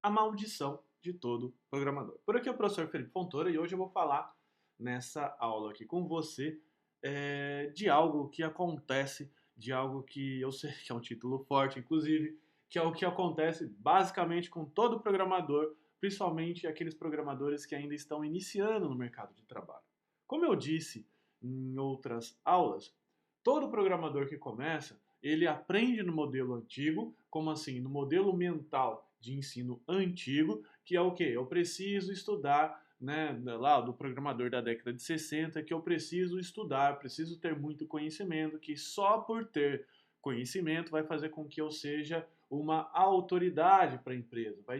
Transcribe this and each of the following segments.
A maldição de todo programador. Por aqui é o professor Felipe Fontoura e hoje eu vou falar nessa aula aqui com você de algo que acontece, de algo que eu sei que é um título forte, inclusive, que é o que acontece basicamente com todo programador, principalmente aqueles programadores que ainda estão iniciando no mercado de trabalho. Como eu disse em outras aulas, todo programador que começa, ele aprende no modelo antigo, como assim? No modelo mental de ensino antigo, que é o quê? Eu preciso estudar, né, lá do programador da década de 60, que eu preciso estudar, preciso ter muito conhecimento, que só por ter conhecimento vai fazer com que eu seja uma autoridade para a empresa, vai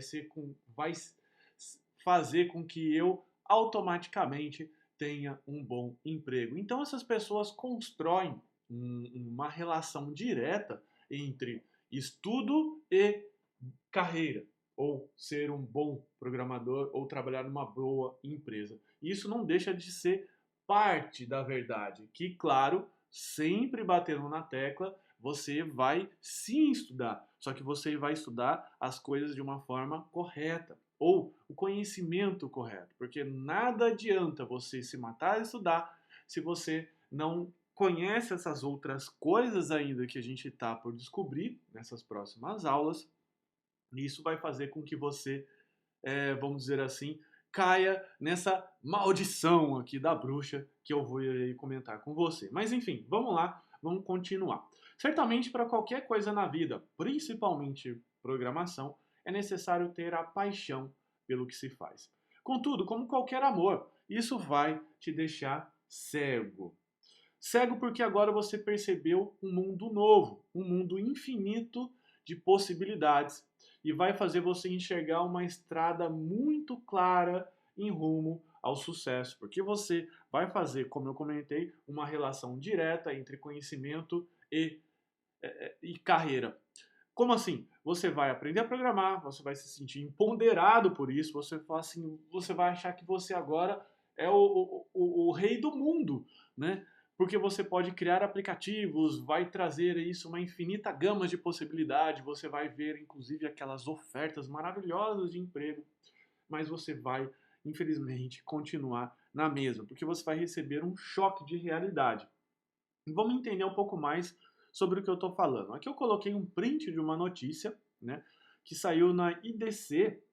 fazer com que eu automaticamente tenha um bom emprego. Então essas pessoas constroem uma relação direta entre estudo e carreira, ou ser um bom programador, ou trabalhar numa boa empresa. Isso não deixa de ser parte da verdade, que, claro, sempre batendo na tecla, você vai sim estudar, só que você vai estudar as coisas de uma forma correta, ou o conhecimento correto, porque nada adianta você se matar e estudar se você não conhece essas outras coisas ainda que a gente está por descobrir nessas próximas aulas. E isso vai fazer com que você, vamos dizer assim, caia nessa maldição aqui da bruxa que eu vou comentar com você. Mas enfim, vamos lá, vamos continuar. Certamente para qualquer coisa na vida, principalmente programação, é necessário ter a paixão pelo que se faz. Contudo, como qualquer amor, isso vai te deixar cego. Cego porque agora você percebeu um mundo novo, um mundo infinito de possibilidades e vai fazer você enxergar uma estrada muito clara em rumo ao sucesso, porque você vai fazer, como eu comentei, uma relação direta entre conhecimento e carreira. Como assim? Você vai aprender a programar, você vai se sentir empoderado por isso, você fala assim, você vai achar que você agora é o rei do mundo, né? Porque você pode criar aplicativos, vai trazer isso uma infinita gama de possibilidades, você vai ver inclusive aquelas ofertas maravilhosas de emprego, mas você vai, infelizmente, continuar na mesma, porque você vai receber um choque de realidade. Vamos entender um pouco mais sobre o que eu estou falando. Aqui eu coloquei um print de uma notícia, né, que saiu na IDC,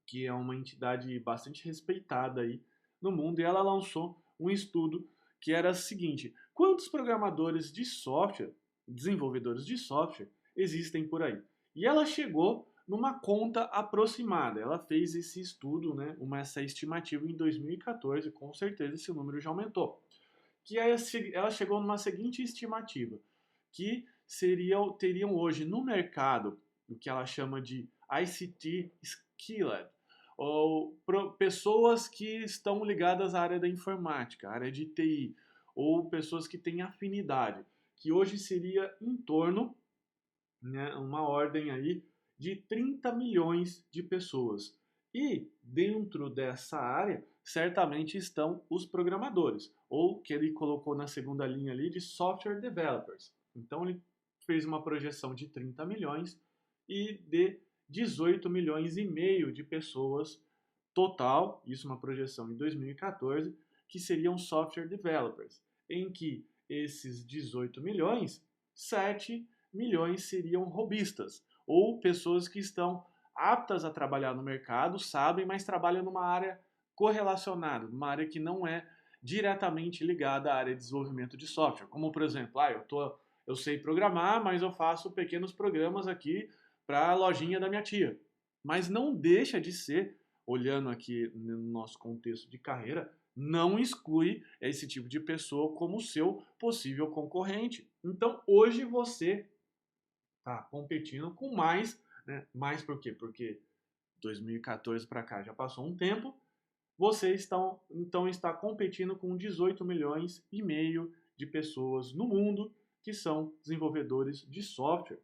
que é uma entidade bastante respeitada aí no mundo, e ela lançou um estudo que era o seguinte: quantos programadores de software, desenvolvedores de software, existem por aí? E ela chegou numa conta aproximada. Ela fez esse estudo, né, essa estimativa em 2014, com certeza esse número já aumentou. Que ela chegou numa seguinte estimativa, que teriam hoje no mercado o que ela chama de ICT Skilled, ou pessoas que estão ligadas à área da informática, à área de TI, ou pessoas que têm afinidade, que hoje seria em torno, né, uma ordem aí de 30 milhões de pessoas. E dentro dessa área, certamente estão os programadores, ou que ele colocou na segunda linha ali de software developers. Então ele fez uma projeção de 30 milhões e de 18 milhões e meio de pessoas total, isso é uma projeção em 2014, que seriam software developers, em que esses 18 milhões, 7 milhões seriam robistas, ou pessoas que estão aptas a trabalhar no mercado, sabem, mas trabalham numa área correlacionada, numa área que não é diretamente ligada à área de desenvolvimento de software. Como, por exemplo, eu sei programar, mas eu faço pequenos programas aqui para a lojinha da minha tia. Mas não deixa de ser, olhando aqui no nosso contexto de carreira, não exclui esse tipo de pessoa como seu possível concorrente. Então, hoje você está competindo com mais, né? Mais por quê? Porque 2014 para cá já passou um tempo. Vocês então está competindo com 18 milhões e meio de pessoas no mundo que são desenvolvedores de software.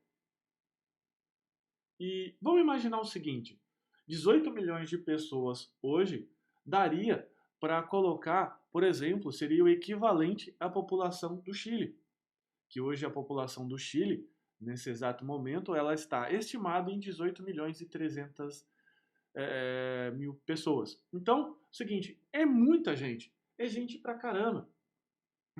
E vamos imaginar o seguinte: 18 milhões de pessoas hoje daria para colocar, por exemplo, seria o equivalente à população do Chile, que hoje a população do Chile nesse exato momento, ela está estimada em 18 milhões e 300 mil pessoas. Então, é o seguinte, é muita gente, é gente pra caramba.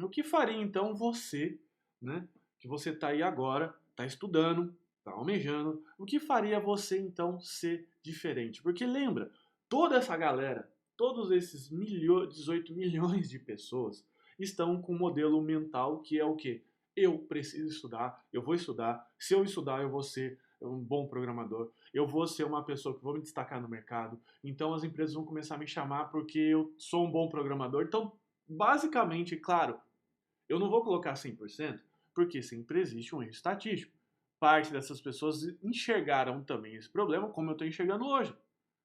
O que faria então você, né, que você está aí agora, está estudando, está almejando, o que faria você então ser diferente? Porque lembra, toda essa galera, todos esses 18 milhões de pessoas estão com um modelo mental que é o quê? Eu preciso estudar, eu vou estudar, se eu estudar eu vou ser um bom programador, eu vou ser uma pessoa que vou me destacar no mercado, então as empresas vão começar a me chamar porque eu sou um bom programador. Então, basicamente, claro, eu não vou colocar 100%, porque sempre existe um erro estatístico. Parte dessas pessoas enxergaram também esse problema como eu estou enxergando hoje.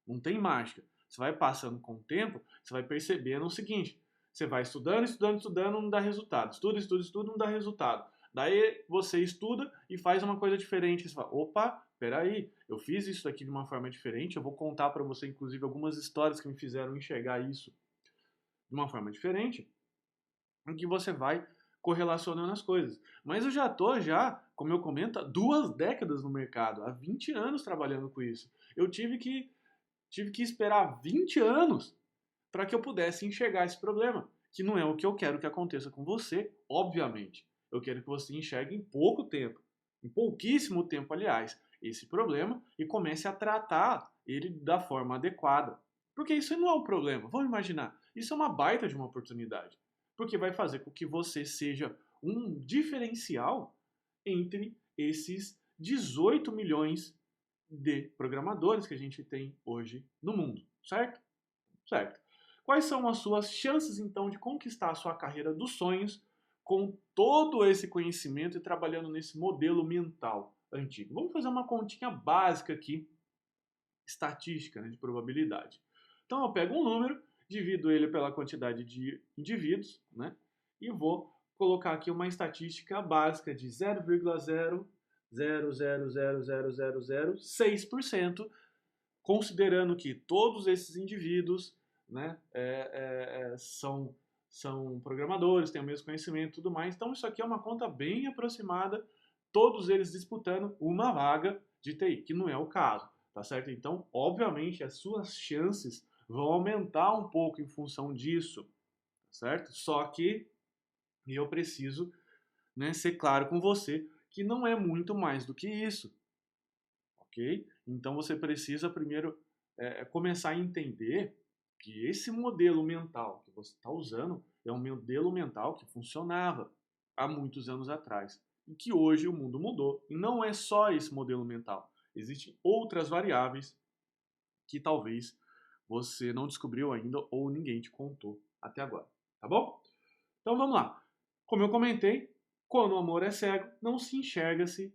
Não tem mágica. Você vai passando com o tempo, você vai percebendo o seguinte: você vai estudando, estudando, estudando, não dá resultado. Estuda, estuda, estuda, não dá resultado. Daí você estuda e faz uma coisa diferente. Você fala: opa, peraí, eu fiz isso aqui de uma forma diferente. Eu vou contar para você, inclusive, algumas histórias que me fizeram enxergar isso de uma forma diferente, em que você vai correlacionando as coisas. Mas eu já tô como eu comento, há 2 décadas no mercado, há 20 anos trabalhando com isso. Eu tive que esperar 20 anos para que eu pudesse enxergar esse problema, que não é o que eu quero que aconteça com você, obviamente. Eu quero que você enxergue em pouco tempo, em pouquíssimo tempo, aliás, esse problema e comece a tratar ele da forma adequada. Porque isso não é um problema. Vamos imaginar, isso é uma baita de uma oportunidade, porque vai fazer com que você seja um diferencial entre esses 18 milhões de programadores que a gente tem hoje no mundo, certo? Certo. Quais são as suas chances então de conquistar a sua carreira dos sonhos com todo esse conhecimento e trabalhando nesse modelo mental antigo? Vamos fazer uma continha básica aqui, estatística, né, de probabilidade. Então eu pego um número, divido ele pela quantidade de indivíduos, né, e vou colocar aqui uma estatística básica de 0,000000006%, considerando que todos esses indivíduos, né, são programadores, têm o mesmo conhecimento e tudo mais. Então isso aqui é uma conta bem aproximada, todos eles disputando uma vaga de TI, que não é o caso, tá certo? Então, obviamente, as suas chances vão aumentar um pouco em função disso, tá certo? Só que eu preciso, né, ser claro com você que não é muito mais do que isso, ok? Então você precisa primeiro começar a entender que esse modelo mental que você está usando é um modelo mental que funcionava há muitos anos atrás e que hoje o mundo mudou. E não é só esse modelo mental. Existem outras variáveis que talvez você não descobriu ainda ou ninguém te contou até agora, tá bom? Então vamos lá. Como eu comentei, quando o amor é cego, não se enxerga-se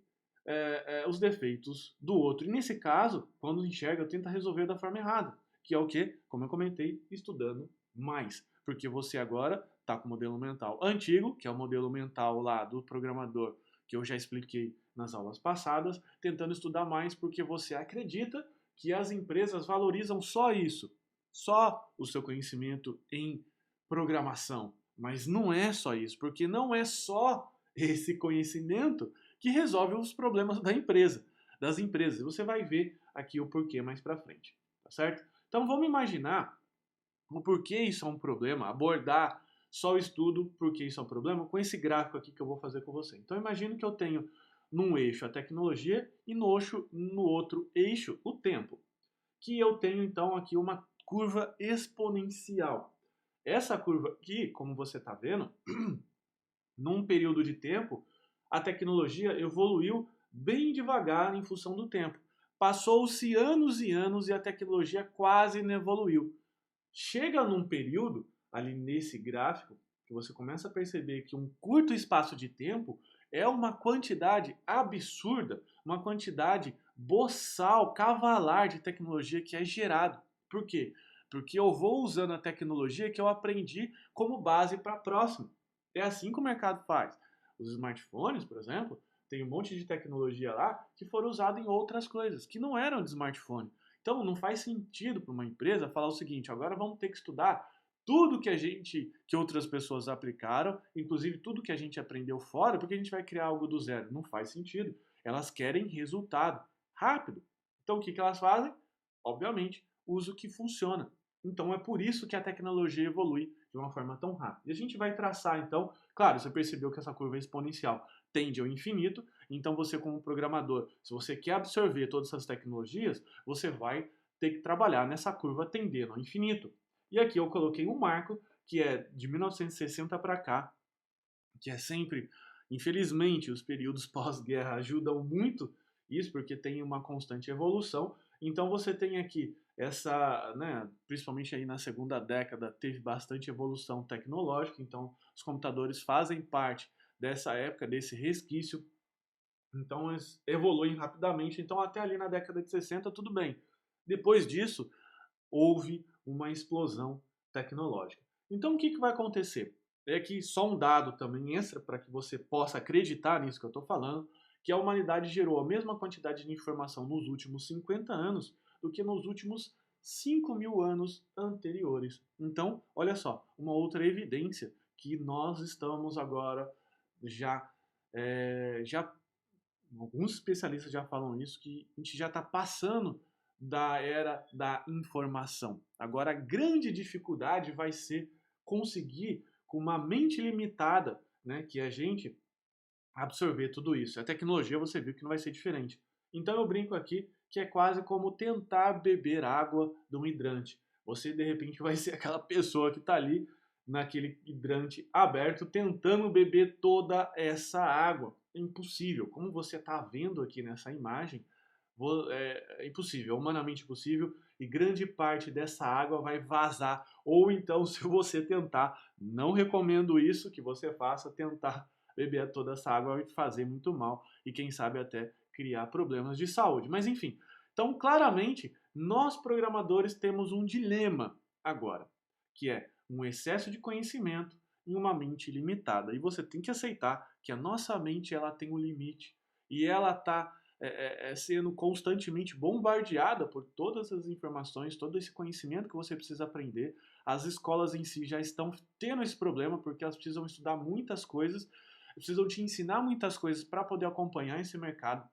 os defeitos do outro. E nesse caso, quando enxerga, tenta resolver da forma errada, que é o que? Como eu comentei, estudando mais. Porque você agora está com o modelo mental antigo, que é o modelo mental lá do programador, que eu já expliquei nas aulas passadas, tentando estudar mais porque você acredita que as empresas valorizam só isso, só o seu conhecimento em programação. Mas não é só isso, porque não é só esse conhecimento que resolve os problemas das empresas. Você vai ver aqui o porquê mais para frente, tá certo? Então vamos imaginar o porquê isso é um problema, abordar só o estudo porque isso é um problema com esse gráfico aqui que eu vou fazer com você. Então imagino que eu tenho num eixo a tecnologia e no outro eixo o tempo, que eu tenho então aqui uma curva exponencial. Essa curva aqui, como você está vendo, num período de tempo, a tecnologia evoluiu bem devagar em função do tempo. Passou-se anos e anos e a tecnologia quase não evoluiu. Chega num período, ali nesse gráfico, que você começa a perceber que um curto espaço de tempo é uma quantidade absurda, uma quantidade boçal, cavalar de tecnologia que é gerado. Por quê? Porque eu vou usando a tecnologia que eu aprendi como base para a próxima. É assim que o mercado faz. Os smartphones, por exemplo, tem um monte de tecnologia lá que foram usadas em outras coisas, que não eram de smartphone. Então não faz sentido para uma empresa falar o seguinte: agora vamos ter que estudar tudo que outras pessoas aplicaram, inclusive tudo que a gente aprendeu fora, porque a gente vai criar algo do zero. Não faz sentido. Elas querem resultado rápido. Então o que elas fazem? Obviamente, usa o que funciona. Então é por isso que a tecnologia evolui de uma forma tão rápida. E a gente vai traçar, então, claro, você percebeu que essa curva é exponencial tende ao infinito, então você como programador, se você quer absorver todas essas tecnologias, você vai ter que trabalhar nessa curva tendendo ao infinito. E aqui eu coloquei um marco que é de 1960 para cá, que é sempre, infelizmente, os períodos pós-guerra ajudam muito isso, porque tem uma constante evolução. Então você tem aqui essa, né, principalmente aí na segunda década, teve bastante evolução tecnológica, então os computadores fazem parte dessa época, desse resquício, então eles evoluem rapidamente, então até ali na década de 60 tudo bem. Depois disso, houve uma explosão tecnológica. Então o que vai acontecer? É que só um dado também extra para que você possa acreditar nisso que eu estou falando, que a humanidade gerou a mesma quantidade de informação nos últimos 50 anos do que nos últimos 5.000 anos anteriores. Então, olha só, uma outra evidência que nós estamos agora já, já alguns especialistas já falam isso, que a gente já está passando da era da informação. Agora, a grande dificuldade vai ser conseguir, com uma mente limitada, né, que a gente absorver tudo isso. A tecnologia você viu que não vai ser diferente. Então eu brinco aqui que é quase como tentar beber água de um hidrante. Você de repente vai ser aquela pessoa que está ali naquele hidrante aberto tentando beber toda essa água. É impossível. Como você está vendo aqui nessa imagem, é impossível, é humanamente impossível e grande parte dessa água vai vazar. Ou então, se você tentar, não recomendo isso que você faça, tentar beber toda essa água vai fazer muito mal e quem sabe até criar problemas de saúde. Mas enfim, então claramente nós programadores temos um dilema agora, que é um excesso de conhecimento em uma mente limitada. E você tem que aceitar que a nossa mente ela tem um limite e ela está sendo constantemente bombardeada por todas as informações, todo esse conhecimento que você precisa aprender. As escolas em si já estão tendo esse problema porque elas precisam estudar muitas coisas, precisam te ensinar muitas coisas para poder acompanhar esse mercado.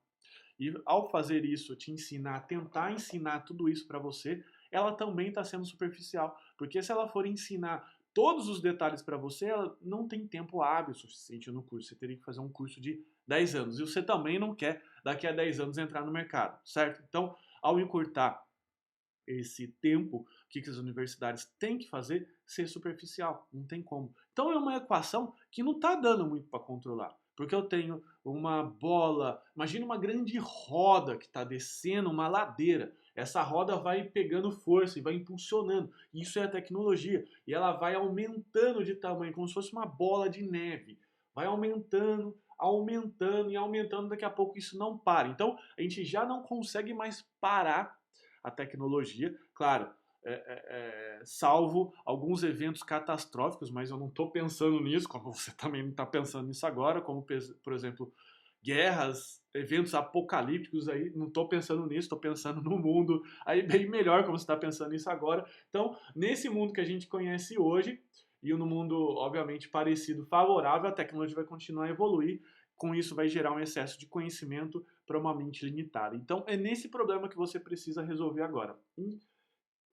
E ao fazer isso, te ensinar, tentar ensinar tudo isso para você, ela também está sendo superficial. Porque se ela for ensinar todos os detalhes para você, ela não tem tempo hábil suficiente no curso. Você teria que fazer um curso de 10 anos. E você também não quer, daqui a 10 anos, entrar no mercado, certo? Então, ao encurtar esse tempo, o que as universidades têm que fazer? Ser superficial, não tem como. Então é uma equação que não está dando muito para controlar, porque eu tenho uma bola, imagina uma grande roda que está descendo uma ladeira, essa roda vai pegando força e vai impulsionando, isso é a tecnologia, e ela vai aumentando de tamanho, como se fosse uma bola de neve, vai aumentando, aumentando e aumentando, daqui a pouco isso não para. Então a gente já não consegue mais parar a tecnologia, claro, salvo alguns eventos catastróficos, mas eu não estou pensando nisso, como você também não está pensando nisso agora, como, por exemplo, guerras, eventos apocalípticos aí, não estou pensando nisso, estou pensando no mundo aí bem melhor como você está pensando nisso agora. Então, nesse mundo que a gente conhece hoje, e no mundo, obviamente, parecido, favorável, a tecnologia vai continuar a evoluir, com isso vai gerar um excesso de conhecimento para uma mente limitada. Então, é nesse problema que você precisa resolver agora.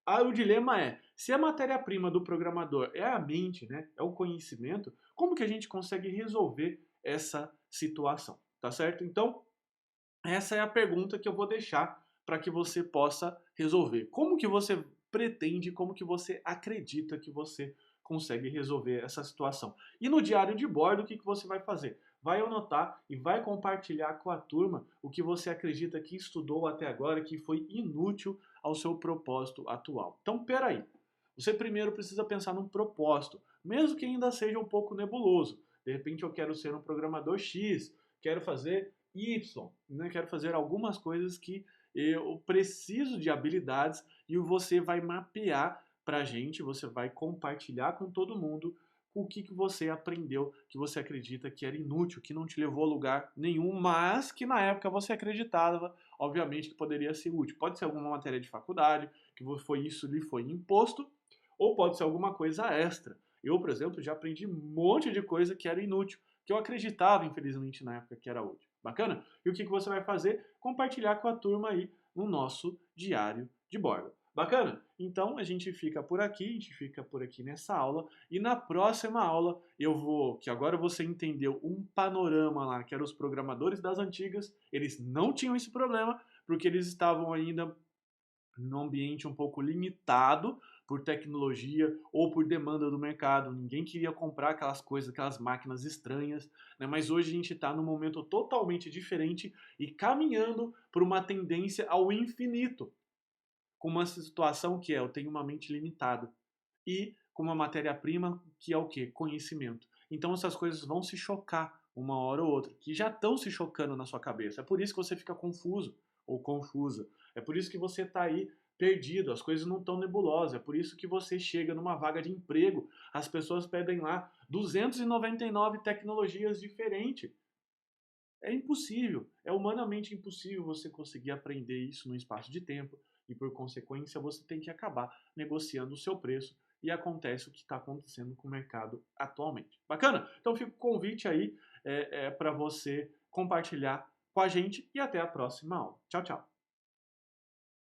O dilema é, se a matéria-prima do programador é a mente, né, é o conhecimento, como que a gente consegue resolver essa situação, tá certo? Então, essa é a pergunta que eu vou deixar para que você possa resolver. Como que você pretende, como que você acredita que você consegue resolver essa situação? E no diário de bordo, o que você vai fazer? Vai anotar e vai compartilhar com a turma o que você acredita que estudou até agora, que foi inútil ao seu propósito atual. Então, peraí. Você primeiro precisa pensar num propósito, mesmo que ainda seja um pouco nebuloso. De repente eu quero ser um programador X, quero fazer Y, né? Quero fazer algumas coisas que eu preciso de habilidades e você vai mapear para a gente, você vai compartilhar com todo mundo o que você aprendeu, que você acredita que era inútil, que não te levou a lugar nenhum, mas que na época você acreditava, obviamente, que poderia ser útil. Pode ser alguma matéria de faculdade, que foi isso lhe foi imposto, ou pode ser alguma coisa extra. Eu, por exemplo, já aprendi um monte de coisa que era inútil, que eu acreditava, infelizmente, na época que era útil. Bacana? E o que você vai fazer? Compartilhar com a turma aí no nosso diário de bordo. Bacana? Então a gente fica por aqui, a gente fica por aqui nessa aula e na próxima aula que agora você entendeu um panorama lá, que eram os programadores das antigas, eles não tinham esse problema porque eles estavam ainda num ambiente um pouco limitado por tecnologia ou por demanda do mercado. Ninguém queria comprar aquelas coisas, aquelas máquinas estranhas, né? Mas hoje a gente está num momento totalmente diferente e caminhando por uma tendência ao infinito, com uma situação que é eu tenho uma mente limitada e com uma matéria-prima que é o quê? Conhecimento. Então essas coisas vão se chocar uma hora ou outra, que já estão se chocando na sua cabeça. É por isso que você fica confuso ou confusa. É por isso que você está aí perdido, as coisas não estão nebulosas. É por isso que você chega numa vaga de emprego, as pessoas pedem lá 299 tecnologias diferentes. É impossível, é humanamente impossível você conseguir aprender isso num espaço de tempo e, por consequência, você tem que acabar negociando o seu preço e acontece o que está acontecendo com o mercado atualmente. Bacana? Então fica o convite aí para você compartilhar com a gente e até a próxima aula. Tchau, tchau!